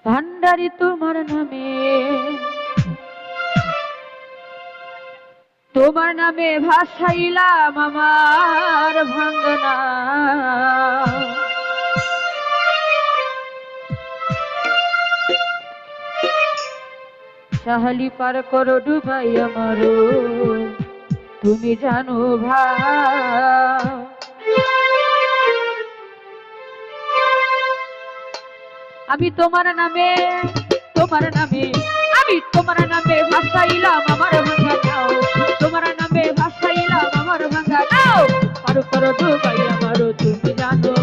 ভান্ডারি তোমার নামে, তোমার নামে ভাসাইলাম আমার ভাঙ্গনা। সাহালি পার করো ডুবাই আমারো, তুমি জানো ভাই। আমি তোমার নামে, তোমার নামে, আমি তোমার নামে ভাসাইলাম আমার ভাঙা নাও, তোমার নামে ভাসাইলাম আমার ভাঙা নাও। পার করো ডুবাই আমারো, তুমি জানো